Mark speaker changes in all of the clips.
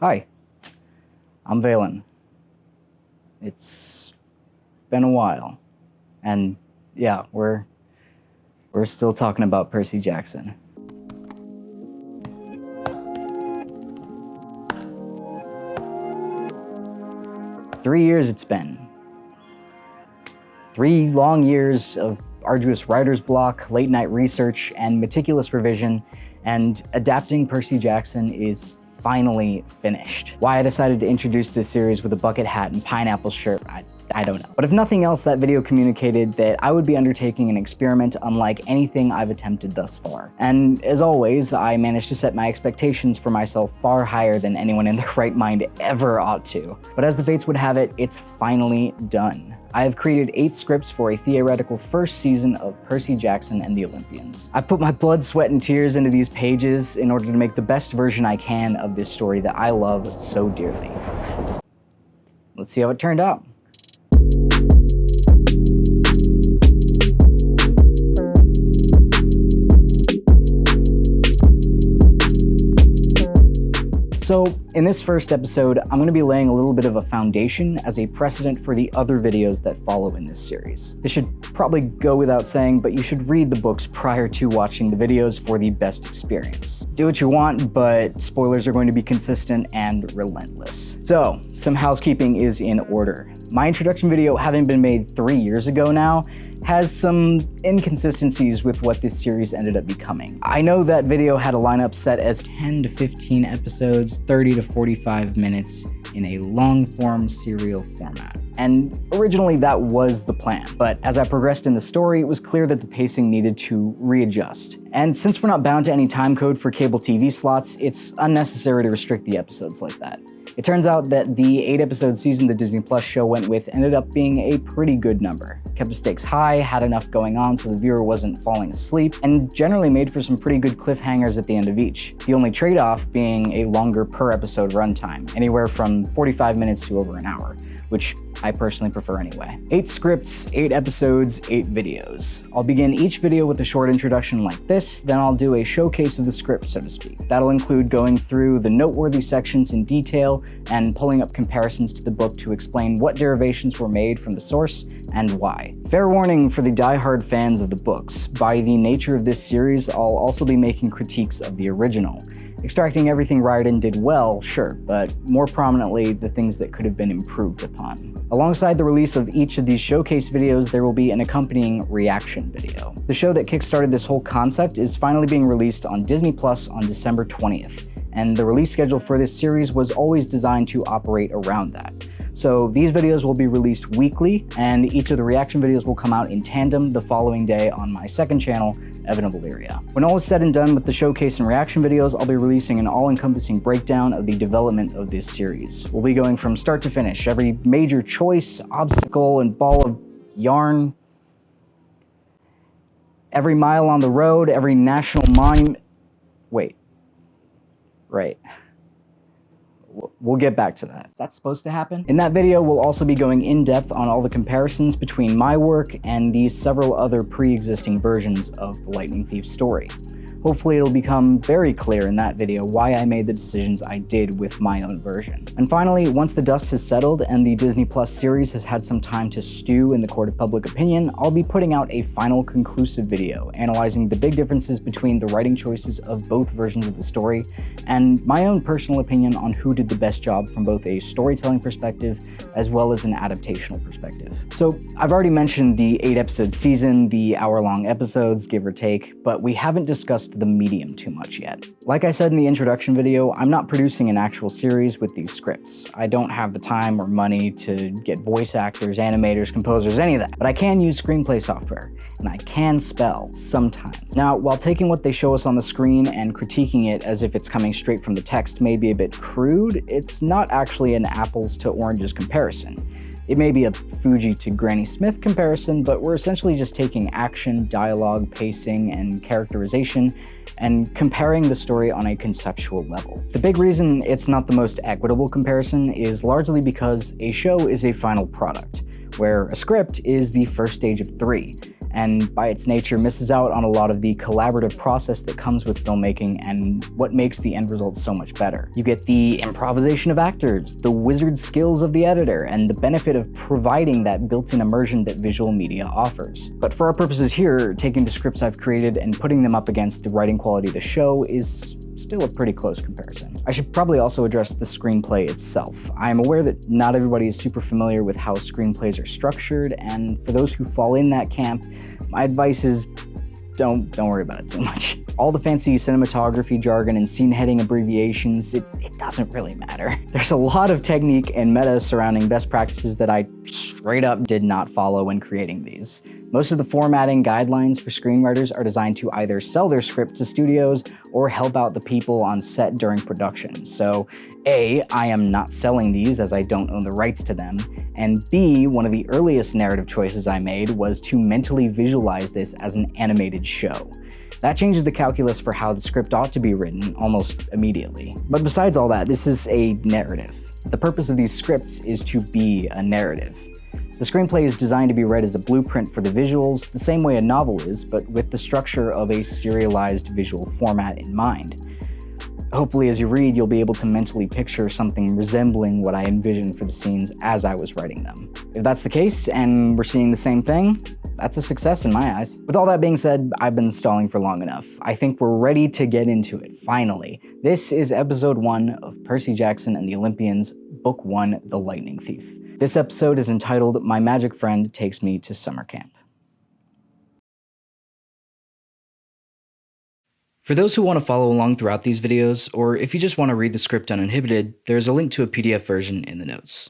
Speaker 1: Hi, I'm Valen. It's been a while, and yeah, we're still talking about Percy Jackson. Three years it's been. 3 long years of arduous writer's block, late night research, and meticulous revision, and adapting Percy Jackson is finally finished. Why I decided to introduce this series with a bucket hat and pineapple shirt, I don't know. But if nothing else, that video communicated that I would be undertaking an experiment unlike anything I've attempted thus far. And as always, I managed to set my expectations for myself far higher than anyone in their right mind ever ought to. But as the fates would have it, it's finally done. I have created 8 scripts for a theoretical first season of Percy Jackson and the Olympians. I've put my blood, sweat, and tears into these pages in order to make the best version I can of this story that I love so dearly. Let's see how it turned out. So, in this first episode, I'm going to be laying a little bit of a foundation as a precedent for the other videos that follow in this series. This should probably go without saying, but you should read the books prior to watching the videos for the best experience. Do what you want, but spoilers are going to be consistent and relentless. So, some housekeeping is in order. My introduction video, having been made 3 years ago now, has some inconsistencies with what this series ended up becoming. I know that video had a lineup set as 10 to 15 episodes, 30 to 45 minutes in a long-form serial format. And originally that was the plan, but as I progressed in the story, it was clear that the pacing needed to readjust. And since we're not bound to any time code for cable TV slots, it's unnecessary to restrict the episodes like that. It turns out that the 8-episode season the Disney Plus show went with ended up being a pretty good number. Kept the stakes high, had enough going on so the viewer wasn't falling asleep, and generally made for some pretty good cliffhangers at the end of each. The only trade-off being a longer per-episode runtime, anywhere from 45 minutes to over an hour, which I personally prefer anyway. 8 scripts, 8 episodes, 8 videos. I'll begin each video with a short introduction like this, then I'll do a showcase of the script, so to speak. That'll include going through the noteworthy sections in detail and pulling up comparisons to the book to explain what derivations were made from the source and why. Fair warning for the die-hard fans of the books, by the nature of this series, I'll also be making critiques of the original. Extracting everything Riordan did well, sure, but more prominently, the things that could have been improved upon. Alongside the release of each of these showcase videos, there will be an accompanying reaction video. The show that kickstarted this whole concept is finally being released on Disney Plus on December 20th, and the release schedule for this series was always designed to operate around that. So these videos will be released weekly, and each of the reaction videos will come out in tandem the following day on my second channel, Evan of Illyria. When all is said and done with the showcase and reaction videos, I'll be releasing an all-encompassing breakdown of the development of this series. We'll be going from start to finish, every major choice, obstacle, and ball of yarn, every mile on the road, every national monument. Wait. Right. We'll get back to that. Is that supposed to happen? In that video, we'll also be going in depth on all the comparisons between my work and these several other pre-existing versions of the Lightning Thief story. Hopefully it'll become very clear in that video why I made the decisions I did with my own version. And finally, once the dust has settled and the Disney Plus series has had some time to stew in the court of public opinion, I'll be putting out a final conclusive video analyzing the big differences between the writing choices of both versions of the story and my own personal opinion on who did the best job from both a storytelling perspective as well as an adaptational perspective. So I've already mentioned the 8-episode season, the hour-long episodes, give or take, but we haven't discussed the medium too much yet. Like I said in the introduction video, I'm not producing an actual series with these scripts. I don't have the time or money to get voice actors, animators, composers, any of that, but I can use screenplay software, and I can spell sometimes. Now, while taking what they show us on the screen and critiquing it as if it's coming straight from the text may be a bit crude, it's not actually an apples to oranges comparison. It may be a Fuji to Granny Smith comparison, but we're essentially just taking action, dialogue, pacing, and characterization and comparing the story on a conceptual level. The big reason it's not the most equitable comparison is largely because a show is a final product, where a script is the first stage of 3. and by its nature misses out on a lot of the collaborative process that comes with filmmaking and what makes the end result so much better. You get the improvisation of actors, the wizard skills of the editor, and the benefit of providing that built-in immersion that visual media offers. But for our purposes here, taking the scripts I've created and putting them up against the writing quality of the show is still a pretty close comparison. I should probably also address the screenplay itself. I am aware that not everybody is super familiar with how screenplays are structured, and for those who fall in that camp, my advice is don't worry about it too much. All the fancy cinematography jargon and scene heading abbreviations, it doesn't really matter. There's a lot of technique and meta surrounding best practices that I straight up did not follow when creating these. Most of the formatting guidelines for screenwriters are designed to either sell their script to studios or help out the people on set during production. So A, I am not selling these as I don't own the rights to them, and B, one of the earliest narrative choices I made was to mentally visualize this as an animated show. That changes the calculus for how the script ought to be written almost immediately. But besides all that, this is a narrative. The purpose of these scripts is to be a narrative. The screenplay is designed to be read as a blueprint for the visuals, the same way a novel is, but with the structure of a serialized visual format in mind. Hopefully as you read, you'll be able to mentally picture something resembling what I envisioned for the scenes as I was writing them. If that's the case, and we're seeing the same thing, that's a success in my eyes. With all that being said, I've been stalling for long enough. I think we're ready to get into it, finally. This is episode 1 of Percy Jackson and the Olympians, book 1, The Lightning Thief. This episode is entitled My Magic Friend Takes Me to Summer Camp. For those who want to follow along throughout these videos, or if you just want to read the script uninhibited, there's a link to a PDF version in the notes.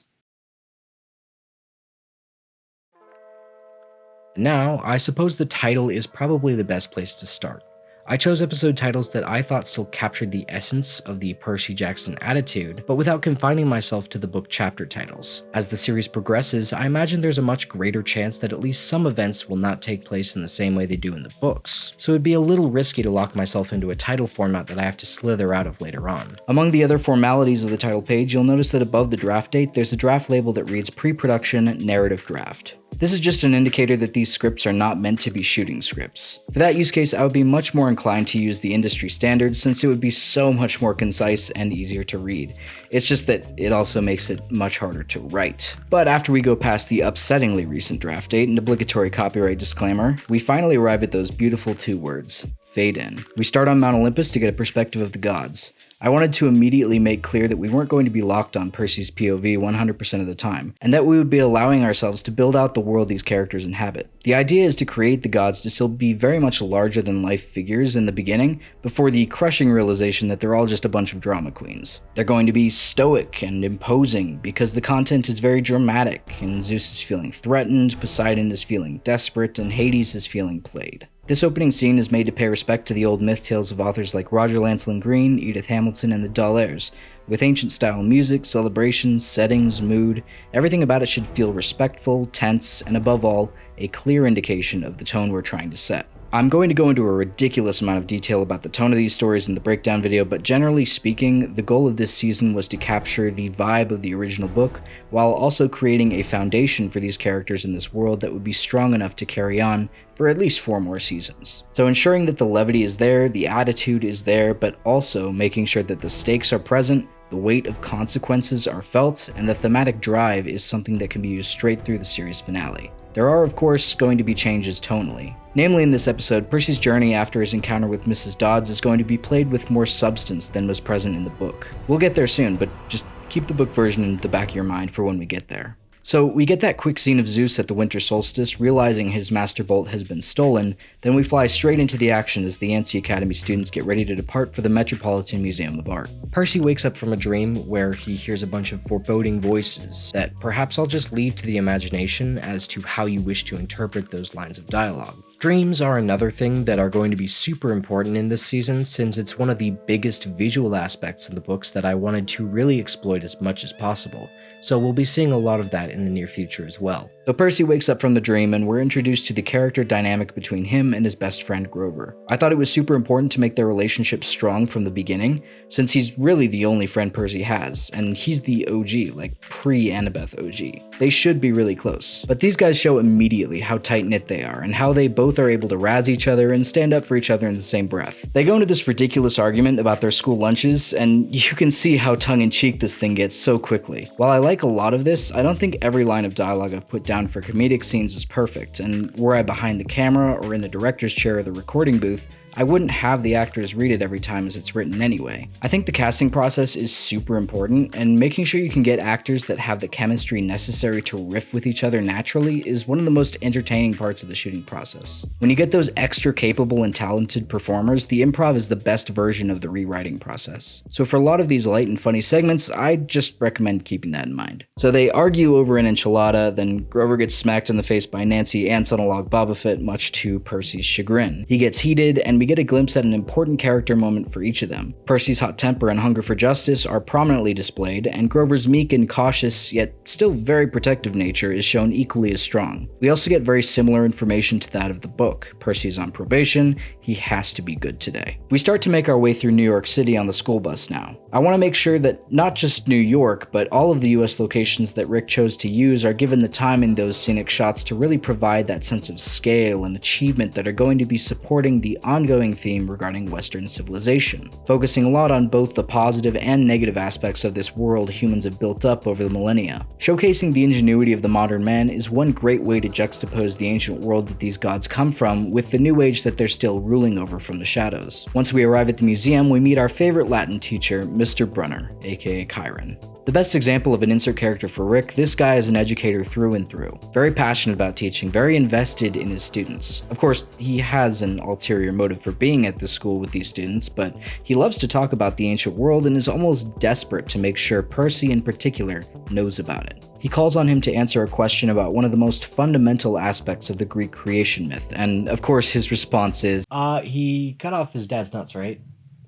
Speaker 1: Now, I suppose the title is probably the best place to start. I chose episode titles that I thought still captured the essence of the Percy Jackson attitude, but without confining myself to the book chapter titles. As the series progresses, I imagine there's a much greater chance that at least some events will not take place in the same way they do in the books, so it'd be a little risky to lock myself into a title format that I have to slither out of later on. Among the other formalities of the title page, you'll notice that above the draft date, there's a draft label that reads Pre-Production Narrative Draft. This is just an indicator that these scripts are not meant to be shooting scripts. For that use case, I would be much more inclined to use the industry standard since it would be so much more concise and easier to read. It's just that it also makes it much harder to write. But after we go past the upsettingly recent draft date and obligatory copyright disclaimer, we finally arrive at those beautiful 2 words, fade in. We start on Mount Olympus to get a perspective of the gods. I wanted to immediately make clear that we weren't going to be locked on Percy's POV 100% of the time, and that we would be allowing ourselves to build out the world these characters inhabit. The idea is to create the gods to still be very much larger-than-life figures in the beginning, before the crushing realization that they're all just a bunch of drama queens. They're going to be stoic and imposing, because the content is very dramatic, and Zeus is feeling threatened, Poseidon is feeling desperate, and Hades is feeling played. This opening scene is made to pay respect to the old myth tales of authors like Roger Lancelin Green, Edith Hamilton, and the Dallaires. With ancient-style music, celebrations, settings, mood, everything about it should feel respectful, tense, and above all, a clear indication of the tone we're trying to set. I'm going to go into a ridiculous amount of detail about the tone of these stories in the breakdown video, but generally speaking, the goal of this season was to capture the vibe of the original book, while also creating a foundation for these characters in this world that would be strong enough to carry on for at least 4 more seasons. So ensuring that the levity is there, the attitude is there, but also making sure that the stakes are present, the weight of consequences are felt, and the thematic drive is something that can be used straight through the series finale. There are, of course, going to be changes tonally. Namely, in this episode, Percy's journey after his encounter with Mrs. Dodds is going to be played with more substance than was present in the book. We'll get there soon, but just keep the book version in the back of your mind for when we get there. So we get that quick scene of Zeus at the winter solstice realizing his master bolt has been stolen, then we fly straight into the action as the Yancey Academy students get ready to depart for the Metropolitan Museum of Art. Percy wakes up from a dream where he hears a bunch of foreboding voices that perhaps I'll just leave to the imagination as to how you wish to interpret those lines of dialogue. Dreams are another thing that are going to be super important in this season since it's one of the biggest visual aspects in the books that I wanted to really exploit as much as possible, so we'll be seeing a lot of that in the near future as well. So Percy wakes up from the dream and we're introduced to the character dynamic between him and his best friend Grover. I thought it was super important to make their relationship strong from the beginning, since he's really the only friend Percy has, and he's the OG, like pre-Annabeth OG. They should be really close. But these guys show immediately how tight-knit they are, and how they both are able to razz each other and stand up for each other in the same breath. They go into this ridiculous argument about their school lunches, and you can see how tongue-in-cheek this thing gets so quickly. While I like a lot of this, I don't think every line of dialogue I've put down for comedic scenes is perfect, and were I behind the camera or in the director's chair or the recording booth, I wouldn't have the actors read it every time as it's written anyway. I think the casting process is super important, and making sure you can get actors that have the chemistry necessary to riff with each other naturally is one of the most entertaining parts of the shooting process. When you get those extra capable and talented performers, the improv is the best version of the rewriting process. So for a lot of these light and funny segments, I just recommend keeping that in mind. So they argue over an enchilada, then Grover gets smacked in the face by Nancy and son-in-law Boba Fett, much to Percy's chagrin. He gets heated, and we get a glimpse at an important character moment for each of them. Percy's hot temper and hunger for justice are prominently displayed, and Grover's meek and cautious, yet still very protective nature is shown equally as strong. We also get very similar information to that of the book. Percy is on probation, he has to be good today. We start to make our way through New York City on the school bus now. I want to make sure that not just New York, but all of the US locations that Rick chose to use are given the time in those scenic shots to really provide that sense of scale and achievement that are going to be supporting the ongoing theme regarding Western civilization, focusing a lot on both the positive and negative aspects of this world humans have built up over the millennia. Showcasing the ingenuity of the modern man is one great way to juxtapose the ancient world that these gods come from with the new age that they're still ruling over from the shadows. Once we arrive at the museum, we meet our favorite Latin teacher, Mr. Brunner, aka Chiron. The best example of an insert character for Rick, this guy is an educator through and through. Very passionate about teaching, very invested in his students. Of course, he has an ulterior motive for being at this school with these students, but he loves to talk about the ancient world and is almost desperate to make sure Percy in particular knows about it. He calls on him to answer a question about one of the most fundamental aspects of the Greek creation myth, and of course his response is,
Speaker 2: he cut off his dad's nuts, right?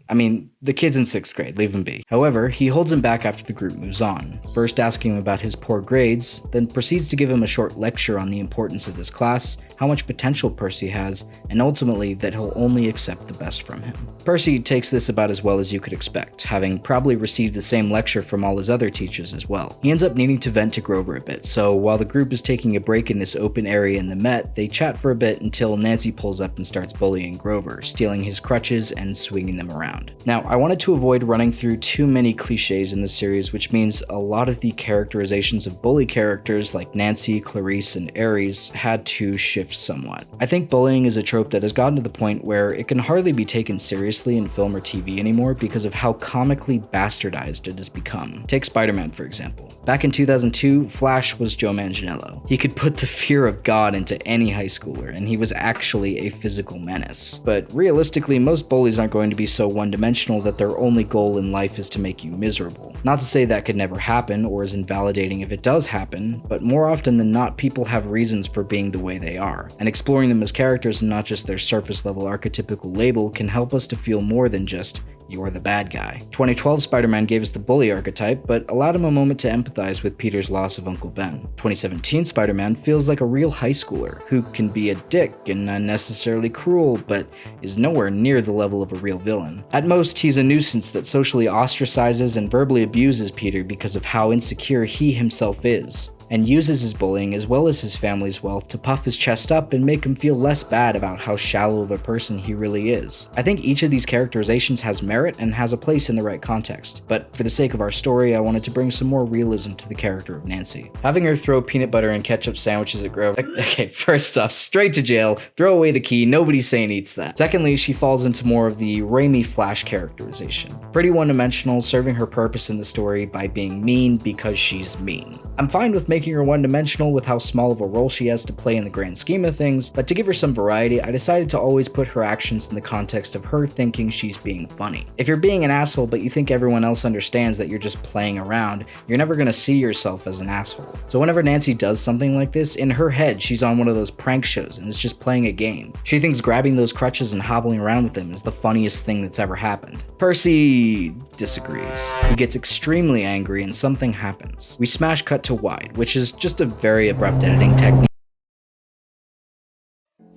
Speaker 1: I mean, the kid's in 6th grade, leave him be. However, he holds him back after the group moves on, first asking him about his poor grades, then proceeds to give him a short lecture on the importance of this class, how much potential Percy has, and ultimately that he'll only accept the best from him. Percy takes this about as well as you could expect, having probably received the same lecture from all his other teachers as well. He ends up needing to vent to Grover a bit, so while the group is taking a break in this open area in the Met, they chat for a bit until Nancy pulls up and starts bullying Grover, stealing his crutches and swinging them around. Now, I wanted to avoid running through too many cliches in this series, which means a lot of the characterizations of bully characters like Nancy, Clarice, and Ares had to shift somewhat. I think bullying is a trope that has gotten to the point where it can hardly be taken seriously in film or TV anymore because of how comically bastardized it has become. Take Spider-Man, for example. Back in 2002, Flash was Joe Manganiello. He could put the fear of God into any high schooler, and he was actually a physical menace. But realistically, most bullies aren't going to be so one-dimensional that their only goal in life is to make you miserable. Not to say that could never happen, or is invalidating if it does happen, but more often than not, people have reasons for being the way they are, and exploring them as characters and not just their surface-level archetypical label can help us to feel more than just you're the bad guy. 2012 Spider-Man gave us the bully archetype, but allowed him a moment to empathize with Peter's loss of Uncle Ben. 2017 Spider-Man feels like a real high schooler, who can be a dick and unnecessarily cruel, but is nowhere near the level of a real villain. At most, he's a nuisance that socially ostracizes and verbally abuses Peter because of how insecure he himself is, and uses his bullying as well as his family's wealth to puff his chest up and make him feel less bad about how shallow of a person he really is. I think each of these characterizations has merit and has a place in the right context, but for the sake of our story, I wanted to bring some more realism to the character of Nancy. Having her throw peanut butter and ketchup sandwiches at Grover. Okay, first off, straight to jail, throw away the key, nobody's saying eats that. Secondly, she falls into more of the Raimi Flash characterization. Pretty one-dimensional, serving her purpose in the story by being mean because she's mean. I'm fine with making her one-dimensional with how small of a role she has to play in the grand scheme of things, but to give her some variety, I decided to always put her actions in the context of her thinking she's being funny. If you're being an asshole but you think everyone else understands that you're just playing around, you're never gonna see yourself as an asshole. So whenever Nancy does something like this, in her head she's on one of those prank shows and is just playing a game. She thinks grabbing those crutches and hobbling around with them is the funniest thing that's ever happened. Percy disagrees. He gets extremely angry and something happens. We smash cut to wide, which which is just a very abrupt editing technique.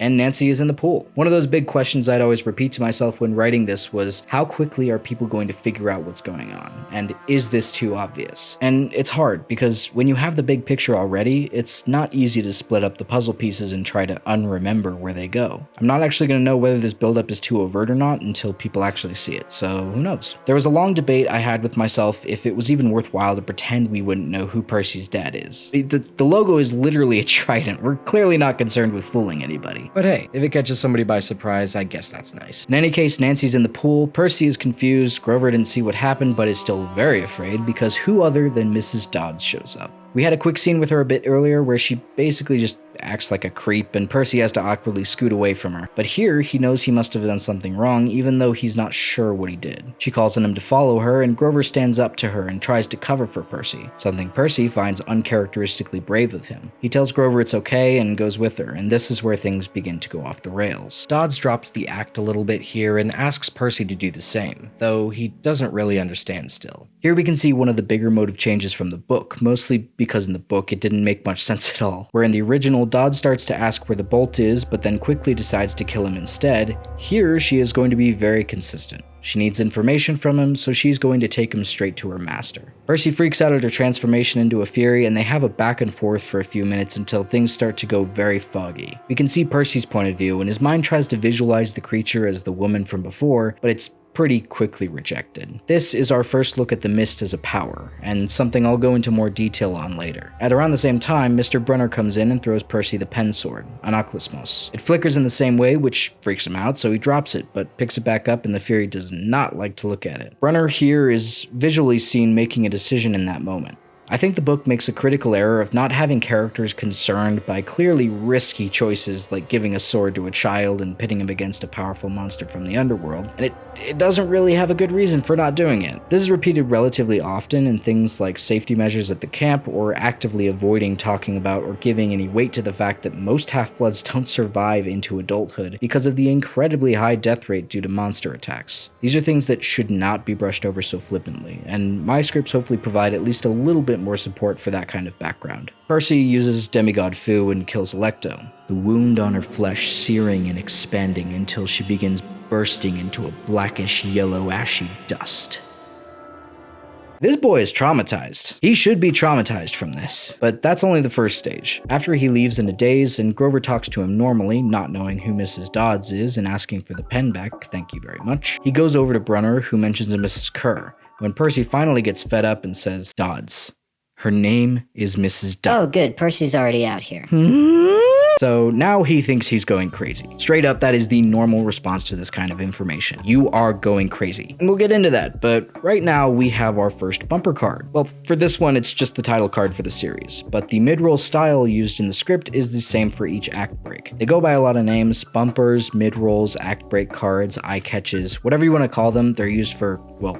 Speaker 1: And Nancy is in the pool. One of those big questions I'd always repeat to myself when writing this was, how quickly are people going to figure out what's going on? And is this too obvious? And it's hard, because when you have the big picture already, it's not easy to split up the puzzle pieces and try to unremember where they go. I'm not actually going to know whether this buildup is too overt or not until people actually see it, so who knows? There was a long debate I had with myself if it was even worthwhile to pretend we wouldn't know who Percy's dad is. The logo is literally a trident. We're clearly not concerned with fooling anybody. But hey, if it catches somebody by surprise, I guess that's nice. In any case, Nancy's in the pool, Percy is confused, Grover didn't see what happened but is still very afraid because who other than Mrs. Dodds shows up. We had a quick scene with her a bit earlier where she basically just acts like a creep and Percy has to awkwardly scoot away from her. But here, he knows he must have done something wrong even though he's not sure what he did. She calls on him to follow her and Grover stands up to her and tries to cover for Percy, something Percy finds uncharacteristically brave of him. He tells Grover it's okay and goes with her, and this is where things begin to go off the rails. Dodds drops the act a little bit here and asks Percy to do the same, though he doesn't really understand still. Here we can see one of the bigger motive changes from the book, mostly because in the book it didn't make much sense at all. Where in the original, Dodds starts to ask where the bolt is, but then quickly decides to kill him instead, here she is going to be very consistent. She needs information from him, so she's going to take him straight to her master. Percy freaks out at her transformation into a Fury, and they have a back and forth for a few minutes until things start to go very foggy. We can see Percy's point of view, and his mind tries to visualize the creature as the woman from before, but it's pretty quickly rejected. This is our first look at the mist as a power, and something I'll go into more detail on later. At around the same time, Mr. Brunner comes in and throws Percy the pen sword, Anaklismos. It flickers in the same way, which freaks him out, so he drops it, but picks it back up and the Fury does not like to look at it. Brunner here is visually seen making a decision in that moment. I think the book makes a critical error of not having characters concerned by clearly risky choices like giving a sword to a child and pitting him against a powerful monster from the underworld, and it doesn't really have a good reason for not doing it. This is repeated relatively often in things like safety measures at the camp or actively avoiding talking about or giving any weight to the fact that most half-bloods don't survive into adulthood because of the incredibly high death rate due to monster attacks. These are things that should not be brushed over so flippantly, and my scripts hopefully provide at least a little bit more support for that kind of background. Percy uses demigod Fu and kills Electo, the wound on her flesh searing and expanding until she begins bursting into a blackish yellow ashy dust. This boy is traumatized. He should be traumatized from this, but that's only the first stage. After he leaves in a daze and Grover talks to him normally, not knowing who Mrs. Dodds is and asking for the pen back, thank you very much, he goes over to Brunner, who mentions a Mrs. Kerr, when Percy finally gets fed up and says, Dodds. Her name is Mrs. Dodds.
Speaker 3: Oh, good. Percy's already out here.
Speaker 1: So now he thinks he's going crazy. Straight up, that is the normal response to this kind of information. You are going crazy. And we'll get into that, but right now we have our first bumper card. Well, for this one, it's just the title card for the series, but the mid-roll style used in the script is the same for each act break. They go by a lot of names: bumpers, mid-rolls, act break cards, eye catches, whatever you want to call them. They're used for, well,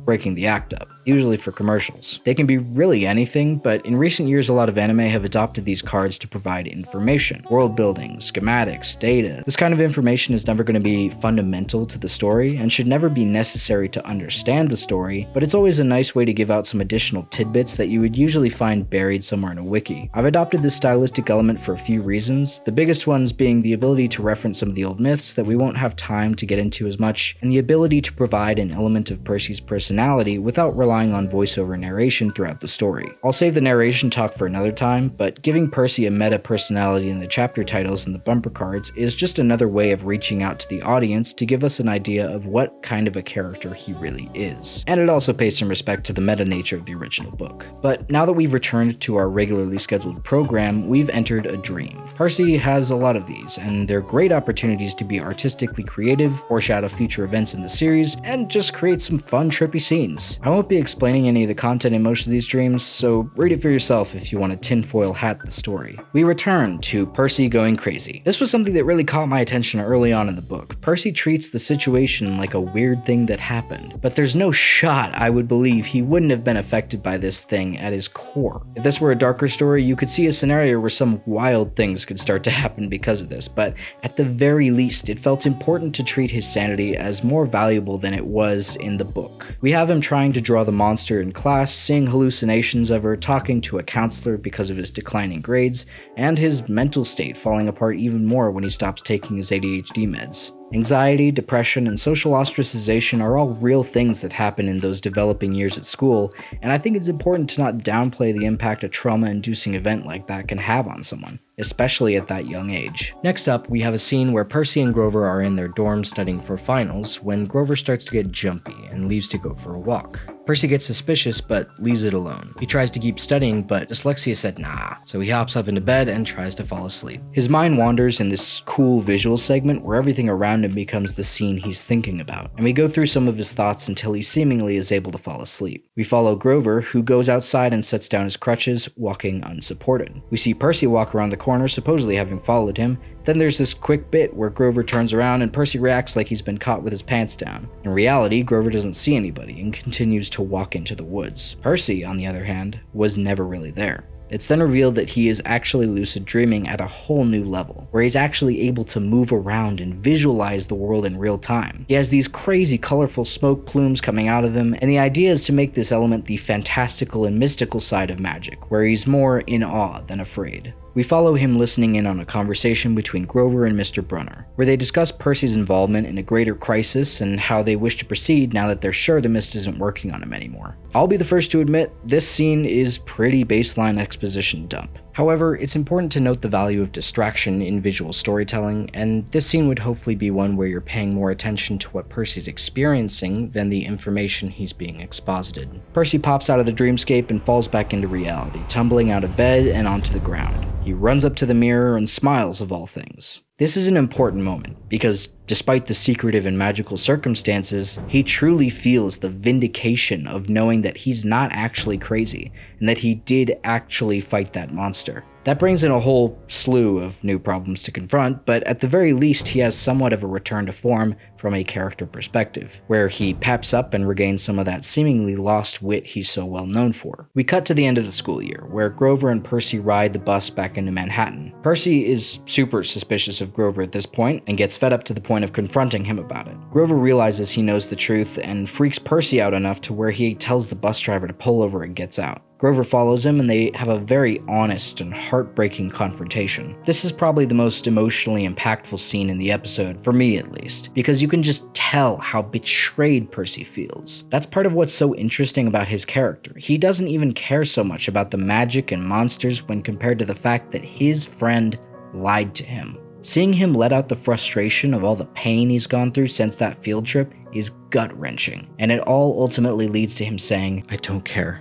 Speaker 1: breaking the act up, usually for commercials. They can be really anything, but in recent years a lot of anime have adopted these cards to provide information, world building, schematics, data. This kind of information is never going to be fundamental to the story and should never be necessary to understand the story, but it's always a nice way to give out some additional tidbits that you would usually find buried somewhere in a wiki. I've adopted this stylistic element for a few reasons, the biggest ones being the ability to reference some of the old myths that we won't have time to get into as much, and the ability to provide an element of Percy's personality without relying on voiceover narration throughout the story. I'll save the narration talk for another time, but giving Percy a meta personality in the chapter titles and the bumper cards is just another way of reaching out to the audience to give us an idea of what kind of a character he really is. And it also pays some respect to the meta nature of the original book. But now that we've returned to our regularly scheduled program, we've entered a dream. Percy has a lot of these, and they're great opportunities to be artistically creative, foreshadow future events in the series, and just create some fun, trippy scenes. I won't be explaining any of the content in most of these dreams, so read it for yourself if you want to tinfoil hat the story. We return to Percy going crazy. This was something that really caught my attention early on in the book. Percy treats the situation like a weird thing that happened, but there's no shot I would believe he wouldn't have been affected by this thing at his core. If this were a darker story, you could see a scenario where some wild things could start to happen because of this, but at the very least, it felt important to treat his sanity as more valuable than it was in the book. We have him trying to draw the monster in class, seeing hallucinations of her, talking to a counselor because of his declining grades, and his mental state falling apart even more when he stops taking his ADHD meds. Anxiety, depression, and social ostracization are all real things that happen in those developing years at school, and I think it's important to not downplay the impact a trauma-inducing event like that can have on someone, especially at that young age. Next up, we have a scene where Percy and Grover are in their dorm studying for finals when Grover starts to get jumpy and leaves to go for a walk. Percy gets suspicious but leaves it alone. He tries to keep studying, but dyslexia said nah, so he hops up into bed and tries to fall asleep. His mind wanders in this cool visual segment where everything around him becomes the scene he's thinking about, and we go through some of his thoughts until he seemingly is able to fall asleep. We follow Grover, who goes outside and sets down his crutches, walking unsupported. We see Percy walk around the corner, supposedly having followed him. Then there's this quick bit where Grover turns around and Percy reacts like he's been caught with his pants down. In reality, Grover doesn't see anybody and continues to walk into the woods. Percy, on the other hand, was never really there. It's then revealed that he is actually lucid dreaming at a whole new level, where he's actually able to move around and visualize the world in real time. He has these crazy colorful smoke plumes coming out of him, and the idea is to make this element the fantastical and mystical side of magic, where he's more in awe than afraid. We follow him listening in on a conversation between Grover and Mr. Brunner, where they discuss Percy's involvement in a greater crisis and how they wish to proceed now that they're sure the mist isn't working on him anymore. I'll be the first to admit, this scene is pretty baseline exposition dump. However, it's important to note the value of distraction in visual storytelling, and this scene would hopefully be one where you're paying more attention to what Percy's experiencing than the information he's being exposited. Percy pops out of the dreamscape and falls back into reality, tumbling out of bed and onto the ground. He runs up to the mirror and smiles of all things. This is an important moment, because despite the secretive and magical circumstances, he truly feels the vindication of knowing that he's not actually crazy, and that he did actually fight that monster. That brings in a whole slew of new problems to confront, but at the very least he has somewhat of a return to form from a character perspective, where he peps up and regains some of that seemingly lost wit he's so well known for. We cut to the end of the school year, where Grover and Percy ride the bus back into Manhattan. Percy is super suspicious of Grover at this point, and gets fed up to the point of confronting him about it. Grover realizes he knows the truth, and freaks Percy out enough to where he tells the bus driver to pull over and gets out. Grover follows him, and they have a very honest and heartbreaking confrontation. This is probably the most emotionally impactful scene in the episode, for me at least, because you can just tell how betrayed Percy feels. That's part of what's so interesting about his character. He doesn't even care so much about the magic and monsters when compared to the fact that his friend lied to him. Seeing him let out the frustration of all the pain he's gone through since that field trip is gut-wrenching, and it all ultimately leads to him saying, "I don't care.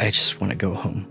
Speaker 1: I just want to go home."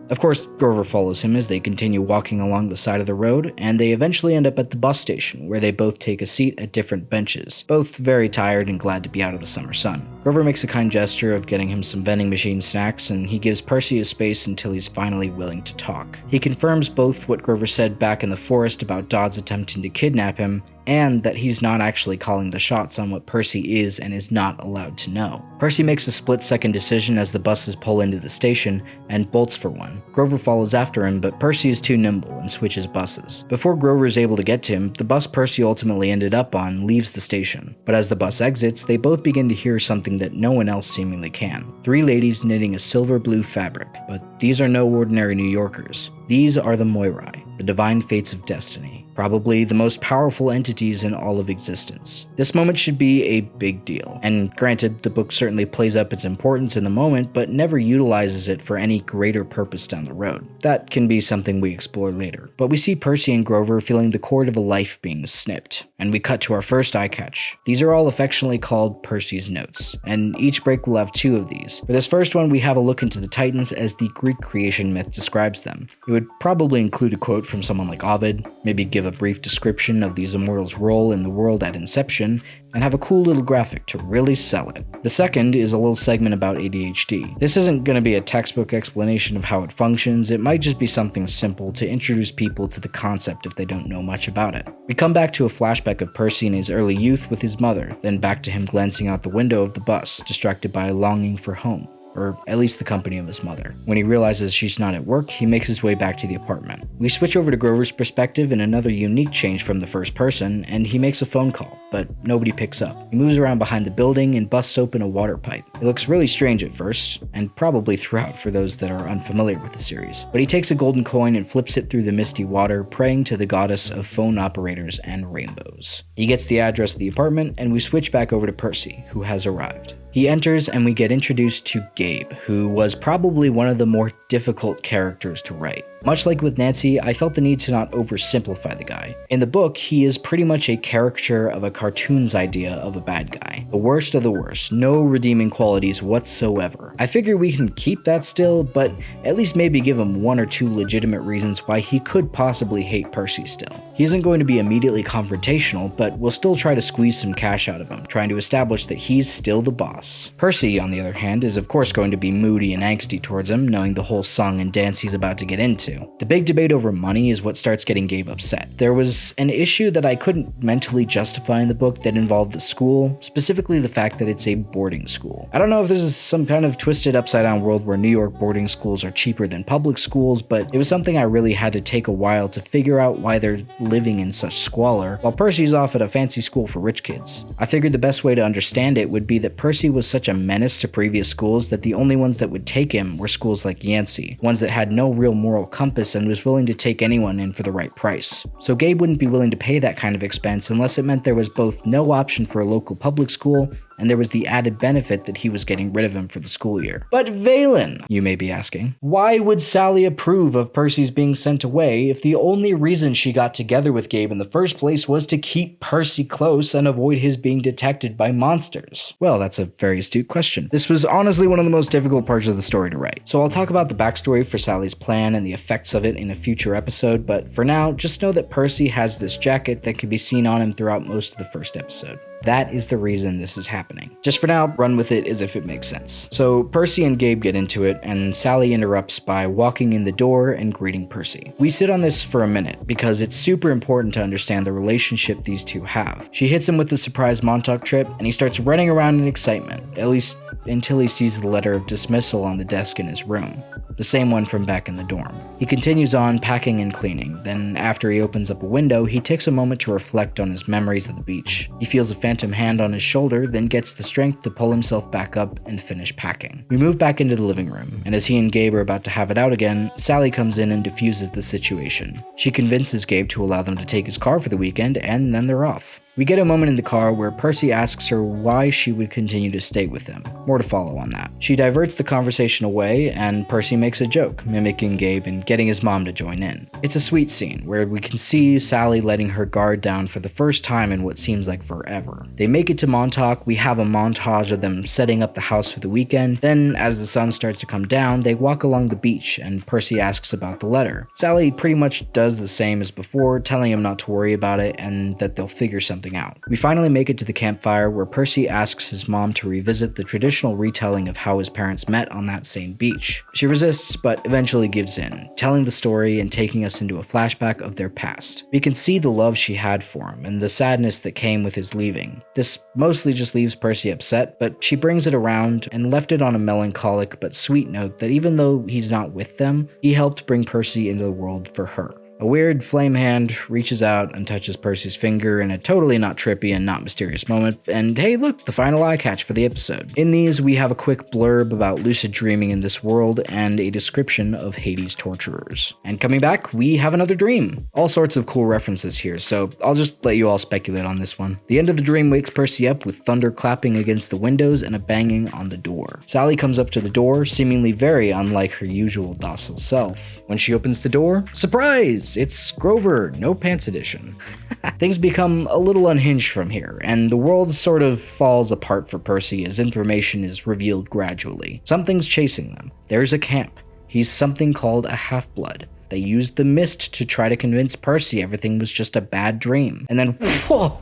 Speaker 1: Of course, Grover follows him as they continue walking along the side of the road, and they eventually end up at the bus station, where they both take a seat at different benches, both very tired and glad to be out of the summer sun. Grover makes a kind gesture of getting him some vending machine snacks, and he gives Percy his space until he's finally willing to talk. He confirms both what Grover said back in the forest about Dodds attempting to kidnap him, and that he's not actually calling the shots on what Percy is and is not allowed to know. Percy makes a split-second decision as the buses pull into the station, and bolts for one. Grover follows after him, but Percy is too nimble and switches buses. Before Grover is able to get to him, the bus Percy ultimately ended up on leaves the station. But as the bus exits, they both begin to hear something that no one else seemingly can. 3 ladies knitting a silver blue fabric, but these are no ordinary New Yorkers. These are the Moirai, the divine fates of destiny, probably the most powerful entities in all of existence. This moment should be a big deal, and granted, the book certainly plays up its importance in the moment, but never utilizes it for any greater purpose down the road. That can be something we explore later. But we see Percy and Grover feeling the cord of a life being snipped, and we cut to our first eye catch. These are all affectionately called Percy's notes, and each break will have 2 of these. For this first one, we have a look into the Titans as the Greek creation myth describes them. It would probably include a quote from someone like Ovid, maybe give a brief description of these immortals' role in the world at inception, and have a cool little graphic to really sell it. The second is a little segment about ADHD. This isn't going to be a textbook explanation of how it functions, it might just be something simple to introduce people to the concept if they don't know much about it. We come back to a flashback of Percy in his early youth with his mother, then back to him glancing out the window of the bus, distracted by a longing for home. or at least the company of his mother. When he realizes she's not at work, he makes his way back to the apartment. We switch over to Grover's perspective in another unique change from the first person, and he makes a phone call, but nobody picks up. He moves around behind the building and busts open a water pipe. It looks really strange at first, and probably throughout for those that are unfamiliar with the series. But he takes a golden coin and flips it through the misty water, praying to the goddess of phone operators and rainbows. He gets the address of the apartment, and we switch back over to Percy, who has arrived. He enters and we get introduced to Gabe, who was probably one of the more difficult characters to write. Much like with Nancy, I felt the need to not oversimplify the guy. In the book, he is pretty much a caricature of a cartoon's idea of a bad guy. The worst of the worst, no redeeming qualities whatsoever. I figure we can keep that still, but at least maybe give him one or two legitimate reasons why he could possibly hate Percy still. He isn't going to be immediately confrontational, but we'll still try to squeeze some cash out of him, trying to establish that he's still the boss. Percy, on the other hand, is of course going to be moody and angsty towards him, knowing the whole song and dance he's about to get into. The big debate over money is what starts getting Gabe upset. There was an issue that I couldn't mentally justify in the book that involved the school, specifically the fact that it's a boarding school. I don't know if this is some kind of twisted upside-down world where New York boarding schools are cheaper than public schools, but it was something I really had to take a while to figure out why they're living in such squalor, while Percy's off at a fancy school for rich kids. I figured the best way to understand it would be that Percy was such a menace to previous schools that the only ones that would take him were schools like Yancey, ones that had no real moral compass and was willing to take anyone in for the right price. So Gabe wouldn't be willing to pay that kind of expense unless it meant there was both no option for a local public school and there was the added benefit that he was getting rid of him for the school year. But Valen, you may be asking, why would Sally approve of Percy's being sent away if the only reason she got together with Gabe in the first place was to keep Percy close and avoid his being detected by monsters? Well, that's a very astute question. This was honestly one of the most difficult parts of the story to write. So I'll talk about the backstory for Sally's plan and the effects of it in a future episode, but for now, just know that Percy has this jacket that can be seen on him throughout most of the first episode. That is the reason this is happening. Just for now, run with it as if it makes sense. So Percy and Gabe get into it, and Sally interrupts by walking in the door and greeting Percy. We sit on this for a minute because it's super important to understand the relationship these two have. She hits him with the surprise Montauk trip, and he starts running around in excitement, at least until he sees the letter of dismissal on the desk in his room. The same one from back in the dorm. He continues on packing and cleaning, then after he opens up a window, he takes a moment to reflect on his memories of the beach. He feels a phantom hand on his shoulder, then gets the strength to pull himself back up and finish packing. We move back into the living room, and as he and Gabe are about to have it out again, Sally comes in and diffuses the situation. She convinces Gabe to allow them to take his car for the weekend, and then they're off. We get a moment in the car where Percy asks her why she would continue to stay with him. More to follow on that. She diverts the conversation away, and Percy makes a joke, mimicking Gabe and getting his mom to join in. It's a sweet scene, where we can see Sally letting her guard down for the first time in what seems like forever. They make it to Montauk, we have a montage of them setting up the house for the weekend, then as the sun starts to come down, they walk along the beach, and Percy asks about the letter. Sally pretty much does the same as before, telling him not to worry about it, and that they'll figure something out. We finally make it to the campfire where Percy asks his mom to revisit the traditional retelling of how his parents met on that same beach. She resists, but eventually gives in, telling the story and taking us into a flashback of their past. We can see the love she had for him and the sadness that came with his leaving. This mostly just leaves Percy upset, but she brings it around and left it on a melancholic but sweet note that even though he's not with them, he helped bring Percy into the world for her. A weird flame hand reaches out and touches Percy's finger in a totally not trippy and not mysterious moment, and hey look, the final eye catch for the episode. In these, we have a quick blurb about lucid dreaming in this world and a description of Hades' torturers. And coming back, we have another dream. All sorts of cool references here, so I'll just let you all speculate on this one. The end of the dream wakes Percy up with thunder clapping against the windows and a banging on the door. Sally comes up to the door, seemingly very unlike her usual docile self. When she opens the door, surprise! It's Grover, no pants edition. Things become a little unhinged from here, and the world sort of falls apart for Percy as information is revealed gradually. Something's chasing them. There's a camp. He's something called a half-blood. They used the mist to try to convince Percy everything was just a bad dream. And then, whoa!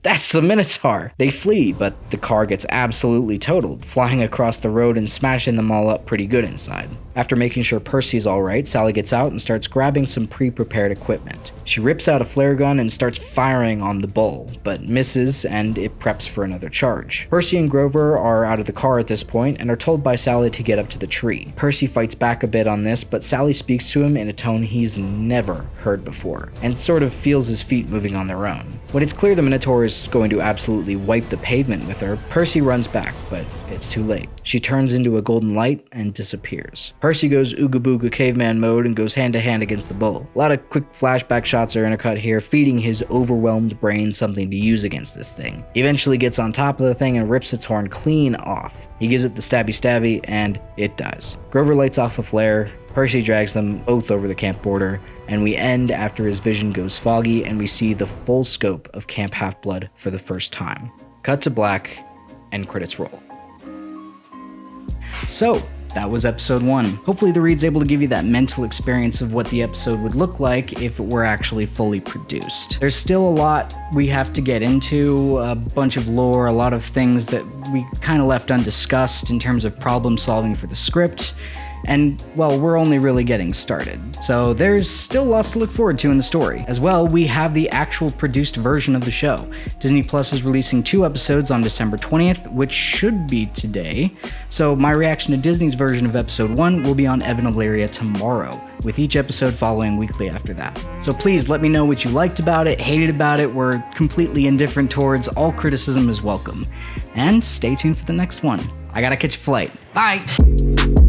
Speaker 1: That's the Minotaur! They flee, but the car gets absolutely totaled, flying across the road and smashing them all up pretty good inside. After making sure Percy's alright, Sally gets out and starts grabbing some pre-prepared equipment. She rips out a flare gun and starts firing on the bull, but misses and it preps for another charge. Percy and Grover are out of the car at this point and are told by Sally to get up to the tree. Percy fights back a bit on this, but Sally speaks to him in a tone he's never heard before, and sort of feels his feet moving on their own. When it's clear the Minotaur is going to absolutely wipe the pavement with her, Percy runs back, but it's too late. She turns into a golden light and disappears. Percy goes ooga booga caveman mode and goes hand to hand against the bull. A lot of quick flashback shots are intercut here, feeding his overwhelmed brain something to use against this thing. He eventually gets on top of the thing and rips its horn clean off. He gives it the stabby stabby and it dies. Grover lights off a flare, Percy drags them both over the camp border, and we end after his vision goes foggy and we see the full scope of Camp Half-Blood for the first time. Cut to black, and credits roll. So, that was episode 1. Hopefully the read's able to give you that mental experience of what the episode would look like if it were actually fully produced. There's still a lot we have to get into, a bunch of lore, a lot of things that we kind of left undiscussed in terms of problem solving for the script. And, well, we're only really getting started. So there's still lots to look forward to in the story. As well, we have the actual produced version of the show. Disney Plus is releasing 2 episodes on December 20th, which should be today. So my reaction to Disney's version of episode 1 will be on Evan Illyria tomorrow, with each episode following weekly after that. So please let me know what you liked about it, hated about it, were completely indifferent towards. All criticism is welcome. And stay tuned for the next one. I gotta catch a flight. Bye!